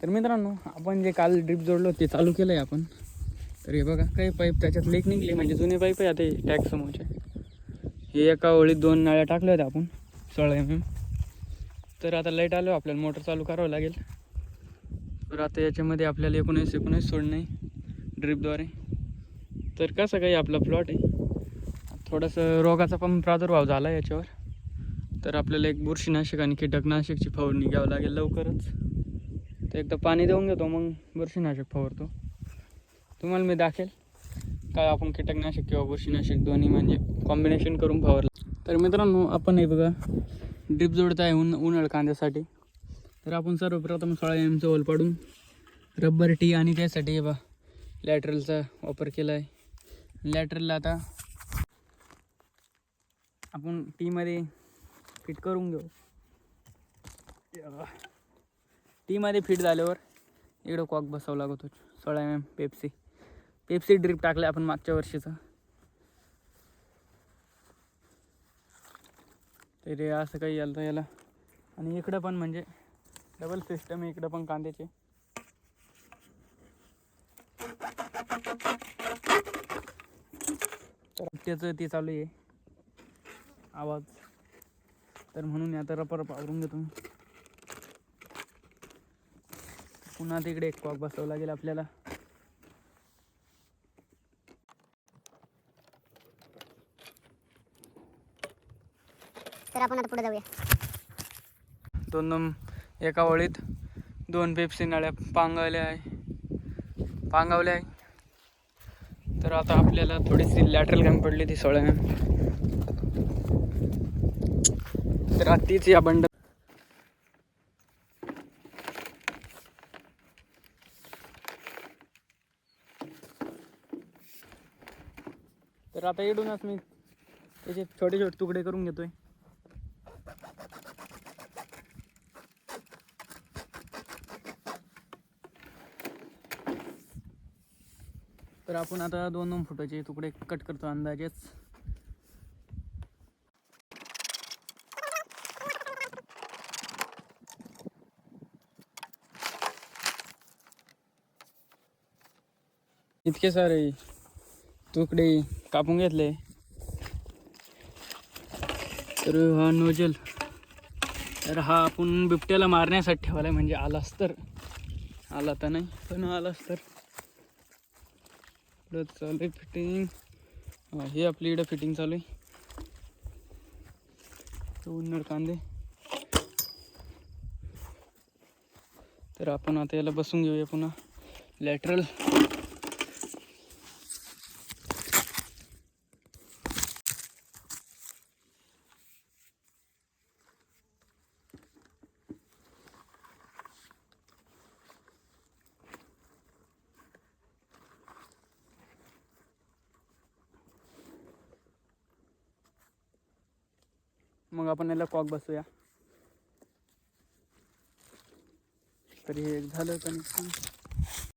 तर मित्रांनो, आपण जे काल ड्रिप जोडलो ते चालू केलं आहे आपण. तर हे बघा, काही पाईप त्याच्यात लीक निघले, म्हणजे जुने पाईप आहे आता हे टॅक्स समोरचे. हे एका ओळीत 2 नळ्या टाकल्या होत्या आपण 16 mm. तर आता लाईट आलो, आपल्याला मोटर चालू करावं लागेल. तर आता याच्यामध्ये आपल्याला 19 सोडणे ड्रिपद्वारे. तर कसं काही आपला प्लॉट आहे, थोडंसं रोगाचा पण प्रादुर्भाव झाला याच्यावर. तर आपल्याला एक बुरशीनाशक आणि कीटकनाशकची फवारणी घ्यावं लागेल लवकरच. तर एकदा पाणी देऊन घेतो, मग बुरशीनाशक फवारतो. तुम्हाला मी दाखवेल काय आपण कीटकनाशक किंवा बुरशीनाशक दोन्ही म्हणजे कॉम्बिनेशन करून फवारलं. तर मित्रांनो, आपण हे बघा ड्रिप जोडत आहे उन्हाळ कांद्यासाठी. तर आपण सर्वप्रथम 16 mm चं होल पाडून रब्बर टी आणि त्यासाठी हे बघा लॅटरलचा वापर केला आहे. लॅटरलला आता आपण टीमध्ये फिट करून घेऊ. टीमध्ये फिट झाल्यावर इकडं कॉक बसावं लागत होतं. 16 mm पेप्सी ड्रिप टाकलं आपण मागच्या वर्षीचं. तर असं काही आलं याला. आणि इकडं पण म्हणजे डबल सिस्टम आहे, इकडं पण कांद्याचे. तर त्याचं ते चालू आहे आवाज. तर म्हणून आता रपर आवरून घेतो. पुन्हा तिकडे एक कॉक बसावं लागेल आपल्याला. तर आपण आता पुढे जाऊया. दोन एका वळीत 2 पेप्सी नळ्या पांगवल्या आहे. तर आता आपल्याला थोडीशी लॅटरल कमी पडली ती 16 mm. तर तीच या बंड. तर आता इडूनच मी त्याचे छोटे छोटे तुकडे करून घेतोय. तर आपण आता 2-2 फुटाचे तुकडे कट करतो अंदाजेच. इतके सारे तुकडे कापून घेतले. तर हा नोजल, तर हा आपण बिबट्याला मारण्यासाठी ठेवला आहे. म्हणजे आलाच तर, आला तर नाही पण आलाच तर. चालू आहे फिटिंग. हे आपली इकडं फिटिंग चालू आहे. उन्हाळ कांदे. तर आपण आता याला बसून घेऊया पुन्हा लॅटरल. मग आपण याला कॉक बसूया. तर हे झालं कनेक्शन.